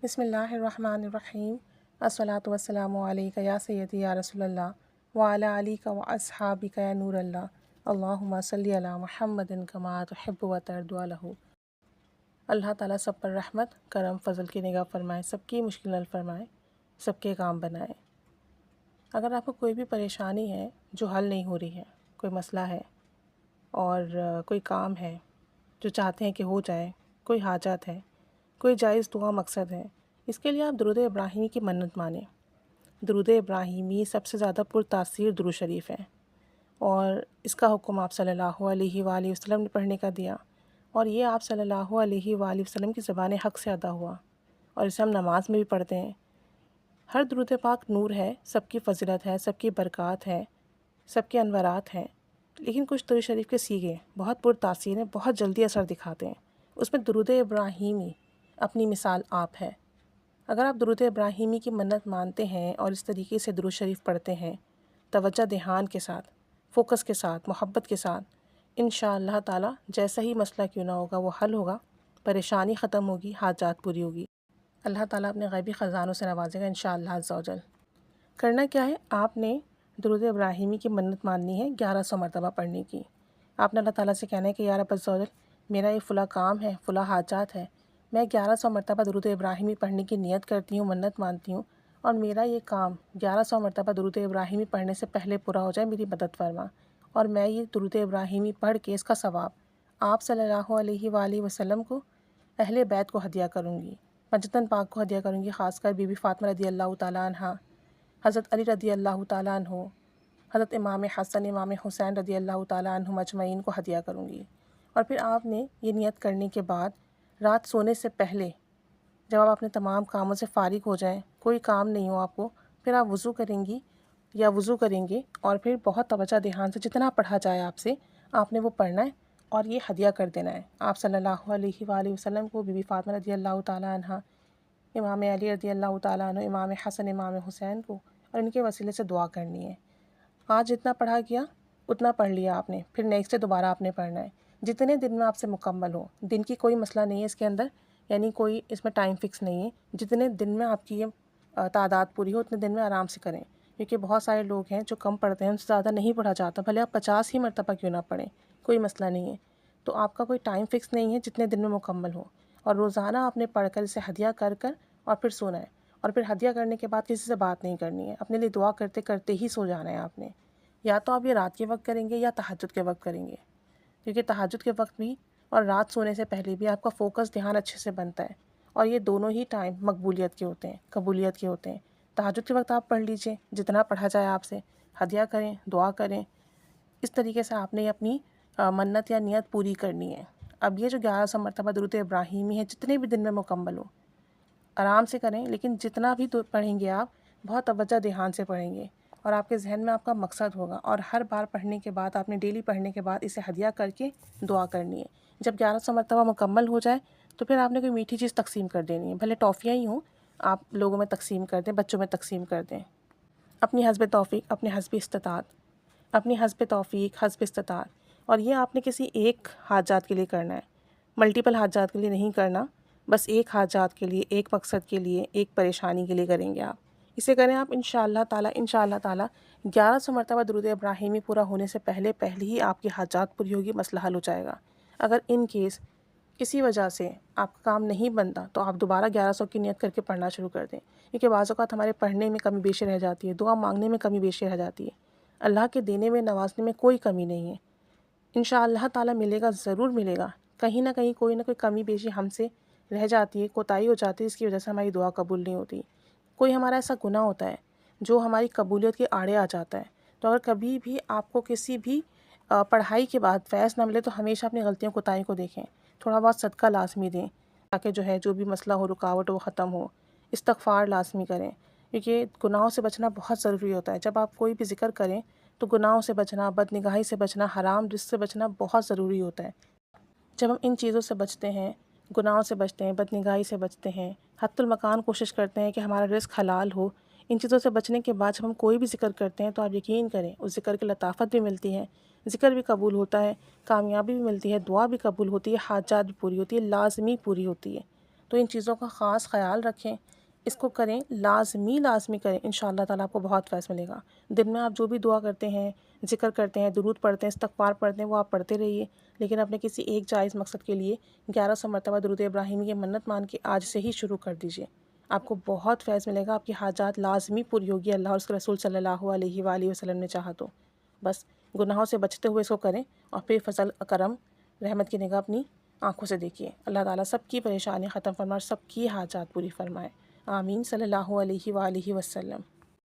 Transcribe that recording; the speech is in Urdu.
بسم اللہ الرحمن الرحیم الصلاۃ والسلام علیک یا سیدی یا رسول اللہ وعلی علیک و اصحابک یا نور اللہ اللہم صلی علی محمد کما تحب و ترضی عنہ۔ اللہ تعالیٰ سب پر رحمت کرم فضل کی نگاہ فرمائے، سب کی مشکل حل فرمائے، سب کے کام بنائے۔ اگر آپ کو کوئی بھی پریشانی ہے جو حل نہیں ہو رہی ہے، کوئی مسئلہ ہے اور کوئی کام ہے جو چاہتے ہیں کہ ہو جائے، کوئی حاجات ہے، کوئی جائز دعا مقصد ہے، اس کے لیے آپ درود ابراہیمی کی منت مانیں۔ درود ابراہیمی سب سے زیادہ پرتاثیر درود شریف ہے، اور اس کا حکم آپ صلی اللہ علیہ وآلہ وسلم نے پڑھنے کا دیا، اور یہ آپ صلی اللہ علیہ وآلہ وسلم کی زبان حق سے ادا ہوا، اور اسے ہم نماز میں بھی پڑھتے ہیں۔ ہر درود پاک نور ہے، سب کی فضیلت ہے، سب کی برکات ہے، سب کے انوارات ہیں، لیکن کچھ درود شریف کے سیغے بہت پرتاثیر ہیں، بہت جلدی اثر دکھاتے ہیں۔ اس میں درود ابراہیمی اپنی مثال آپ ہے۔ اگر آپ درود ابراہیمی کی منت مانتے ہیں اور اس طریقے سے درود شریف پڑھتے ہیں، توجہ دھیان کے ساتھ، فوکس کے ساتھ، محبت کے ساتھ، انشاءاللہ تعالیٰ جیسا ہی مسئلہ کیوں نہ ہوگا وہ حل ہوگا، پریشانی ختم ہوگی، حاجات پوری ہوگی۔ اللہ تعالیٰ اپنے غیبی خزانوں سے نوازے گا انشاءاللہ عز و جل۔ کرنا کیا ہے، آپ نے درود ابراہیمی کی منت ماننی ہے 1100 مرتبہ پڑھنے کی۔ آپ نے اللہ تعالیٰ سے کہنا ہے کہ یا رب عز و جل، میرا یہ فلاں کام ہے، فلاں حاجات ہے، میں 1100 مرتبہ درود ابراہیمی پڑھنے کی نیت کرتی ہوں، منت مانتی ہوں، اور میرا یہ کام 1100 مرتبہ درود ابراہیمی پڑھنے سے پہلے پورا ہو جائے، میری مدد فرما، اور میں یہ درود ابراہیمی پڑھ کے اس کا ثواب آپ صلی اللہ علیہ وآلہ وسلم کو، اہل بیت کو ہدیہ کروں گی، مجدن پاک کو ہدیہ کروں گی، خاص کر بی بی فاطمہ رضی اللہ تعالیٰ عنہ، حضرت علی رضی اللہ تعالیٰ عنہ، حضرت امام حسن، امام حسین رضی اللہ تعالیٰ عنہ اجمعین کو ہدیہ کروں گی۔ اور پھر آپ نے یہ نیت کرنے کے بعد رات سونے سے پہلے، جب آپ اپنے تمام کاموں سے فارغ ہو جائیں، کوئی کام نہیں ہو آپ کو، پھر آپ وضو کریں گی یا وضو کریں گے، اور پھر بہت توجہ دھیان سے جتنا پڑھا جائے آپ سے، آپ نے وہ پڑھنا ہے اور یہ ہدیہ کر دینا ہے آپ صلی اللہ علیہ وآلہ وسلم کو، بی بی فاطمہ رضی اللہ تعالیٰ عنہ، امام علی رضی اللہ تعالیٰ عنہ، امام حسن، امام حسین کو، اور ان کے وسیلے سے دعا کرنی ہے۔ آج جتنا پڑھا گیا اتنا پڑھ لیا آپ نے، پھر نیکسٹ ڈے دوبارہ آپ نے پڑھنا ہے، جتنے دن میں آپ سے مکمل ہو۔ دن کی کوئی مسئلہ نہیں ہے اس کے اندر، یعنی کوئی اس میں ٹائم فکس نہیں ہے، جتنے دن میں آپ کی یہ تعداد پوری ہو اتنے دن میں آرام سے کریں، کیونکہ بہت سارے لوگ ہیں جو کم پڑھتے ہیں، ان سے زیادہ نہیں پڑھا جاتا، بھلے آپ 50 ہی مرتبہ کیوں نہ پڑھیں، کوئی مسئلہ نہیں ہے۔ تو آپ کا کوئی ٹائم فکس نہیں ہے، جتنے دن میں مکمل ہو، اور روزانہ آپ نے پڑھ کر اسے ہدیہ کر کر اور پھر سونا ہے، اور پھر ہدیہ کرنے کے بعد کسی سے بات نہیں کرنی ہے، اپنے لیے دعا کرتے کرتے ہی سو جانا ہے آپ نے۔ یا تو آپ یہ رات کے وقت کریں گے یا تہجد کے وقت کریں گے، کیونکہ تہجد کے وقت بھی اور رات سونے سے پہلے بھی آپ کا فوکس دھیان اچھے سے بنتا ہے، اور یہ دونوں ہی ٹائم مقبولیت کے ہوتے ہیں، قبولیت کے ہوتے ہیں۔ تہجد کے وقت آپ پڑھ لیجئے، جتنا پڑھا جائے آپ سے، ہدیہ کریں، دعا کریں، اس طریقے سے آپ نے اپنی منت یا نیت پوری کرنی ہے۔ اب یہ جو 1100 مرتبہ درود ابراہیمی ہے، جتنے بھی دن میں مکمل ہو، آرام سے کریں، لیکن جتنا بھی پڑھیں گے آپ بہت توجہ دھیان سے پڑھیں گے، اور آپ کے ذہن میں آپ کا مقصد ہوگا، اور ہر بار پڑھنے کے بعد، آپ نے ڈیلی پڑھنے کے بعد اسے ہدیہ کر کے دعا کرنی ہے۔ جب 1100 مرتبہ مکمل ہو جائے تو پھر آپ نے کوئی میٹھی چیز تقسیم کر دینی ہے، بھلے ٹافیاں ہی ہوں، آپ لوگوں میں تقسیم کر دیں، بچوں میں تقسیم کر دیں، اپنی حسب توفیق، اپنے حسب استطاعت، اپنی حسب توفیق، حسب استطاعت۔ اور یہ آپ نے کسی ایک حاجات کے لیے کرنا ہے، ملٹیپل حاجات کے لیے نہیں کرنا، بس ایک حاجات کے لیے، ایک مقصد کے لیے، ایک پریشانی کے لیے کریں گے آپ۔ اسے کریں آپ انشاءاللہ تعالیٰ 1100 مرتبہ درود ابراہیمی پورا ہونے سے پہلے ہی آپ کی حاجات پوری ہوگی، مسئلہ حل ہو جائے گا۔ اگر ان کیس کسی وجہ سے آپ کا کام نہیں بنتا تو آپ دوبارہ 1100 کی نیت کر کے پڑھنا شروع کر دیں، کیونکہ بعض اوقات ہمارے پڑھنے میں کمی بیشی رہ جاتی ہے، دعا مانگنے میں کمی بیشی رہ جاتی ہے۔ اللہ کے دینے میں، نوازنے میں کوئی کمی نہیں ہے، انشاءاللہ تعالیٰ ملے گا، ضرور ملے گا۔ کہیں نہ کہیں کوئی نہ کوئی کمی بیشی ہم سے رہ جاتی ہے، کوتاہی ہو جاتی ہے، اس کی وجہ سے ہماری دعا قبول نہیں ہوتی۔ کوئی ہمارا ایسا گناہ ہوتا ہے جو ہماری قبولیت کے آڑے آ جاتا ہے، تو اگر کبھی بھی آپ کو کسی بھی پڑھائی کے بعد فیض نہ ملے تو ہمیشہ اپنی غلطیوں کوتاہی کو دیکھیں، تھوڑا بہت صدقہ لازمی دیں، تاکہ جو ہے جو بھی مسئلہ ہو، رکاوٹ ہو، وہ ختم ہو۔ استغفار لازمی کریں، کیونکہ گناہوں سے بچنا بہت ضروری ہوتا ہے۔ جب آپ کوئی بھی ذکر کریں تو گناہوں سے بچنا، بد نگاہی سے بچنا، حرام رزق سے بچنا بہت ضروری ہوتا ہے۔ جب ہم ان چیزوں سے بچتے ہیں، گناہوں سے بچتے ہیں، بد نگاہی سے بچتے ہیں، حد المکان کوشش کرتے ہیں کہ ہمارا رزق حلال ہو، ان چیزوں سے بچنے کے بعد جب ہم کوئی بھی ذکر کرتے ہیں تو آپ یقین کریں اس ذکر کی لطافت بھی ملتی ہے، ذکر بھی قبول ہوتا ہے، کامیابی بھی ملتی ہے، دعا بھی قبول ہوتی ہے، حاجات بھی پوری ہوتی ہے، لازمی پوری ہوتی ہے۔ تو ان چیزوں کا خاص خیال رکھیں، اس کو کریں، لازمی کریں، انشاءاللہ تعالیٰ آپ کو بہت فیض ملے گا۔ دن میں آپ جو بھی دعا کرتے ہیں، ذکر کرتے ہیں، درود پڑھتے ہیں، استغفار پڑھتے ہیں، وہ آپ پڑھتے رہیے، لیکن اپنے کسی ایک جائز مقصد کے لیے 1100 مرتبہ درود ابراہیمی کی منت مان کے آج سے ہی شروع کر دیجیے۔ آپ کو بہت فیض ملے گا، آپ کی حاجات لازمی پوری ہوگی، اللہ اور اس کے رسول صلی اللہ علیہ وآلہ وسلم نے چاہا تو۔ بس گناہوں سے بچتے ہوئے اس کو کریں، اور پھر فضل کرم رحمت کی نگاہ اپنی آنکھوں سے دیکھیے۔ اللہ تعالیٰ سب کی پریشانی ختم فرمائے اور سب کی حاجات پوری فرمائے، آمین، صلی اللہ علیہ وآلہ وسلم۔